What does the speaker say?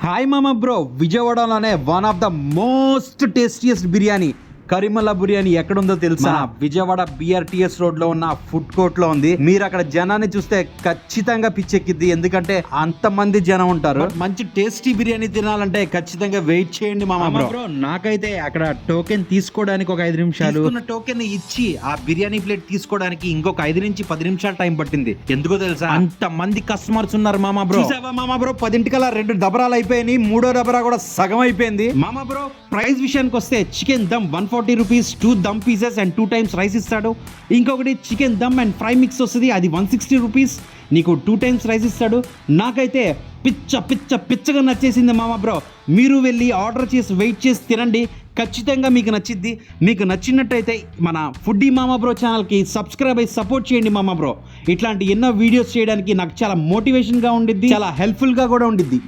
Hi మామ bro, విజయవాడలోనే one of the most tastiest biryani Karimulla biryani ఎక్కడుందో తెలుసా? విజయవాడ BRTS రోడ్ లో ఉన్న ఫుడ్ కోర్ట్ లో ఉంది. మీరు అక్కడ జనాన్ని చూస్తే ఖచ్చితంగా పిచ్చెక్కిద్ది, ఎందుకంటే అంత మంది జనం ఉంటారు. మంచి టేస్టీ బిర్యానీ తినాలంటే ఖచ్చితంగా వెయిట్ చేయండి మామ బ్రో. నాకైతే అక్కడ టోకెన్ తీసుకోవడానికి ఒక 5 నిమిషాలు, టోకెన్ ఇచ్చి ఆ బిర్యానీ ప్లేట్ తీసుకోవడానికి ఇంకొక 5 నుంచి 10 నిమిషాలు టైం పట్టింది. ఎందుకో తెలుసా? అంత మంది కస్టమర్స్ ఉన్నారు మామ బ్రో. చూసావా మామ బ్రో, 10 2 దబరాలు అయిపోయినాయి, 3వ దబరా కూడా సగం అయిపోయింది మామ బ్రో. ప్రైస్ విషయానికి వస్తే chicken dum 140 rupees, 2 dum pieces and 2 times rice ఇస్తాడు. ఇంకొకటి chicken dum and fry mix వస్తుంది, అది 160 రూపీస్, నీకు 2 టైమ్స్ రైస్ ఇస్తాడు. నాకైతే పిచ్చగా నచ్చేసింది మామ బ్రో. మీరు వెళ్ళి ఆర్డర్ చేసి వెయిట్ చేసి తినండి, ఖచ్చితంగా మీకు నచ్చిద్ది. మీకు నచ్చినట్టయితే మన ఫుడ్డీ మామ బ్రో ఛానల్కి సబ్స్క్రైబ్ అయ్యి సపోర్ట్ చేయండి మామ బ్రో. ఇట్లాంటి ఎన్నో వీడియోస్ చేయడానికి నాకు చాలా మోటివేషన్గా ఉండిద్ది, చాలా హెల్ప్ఫుల్గా కూడా ఉండిద్ది.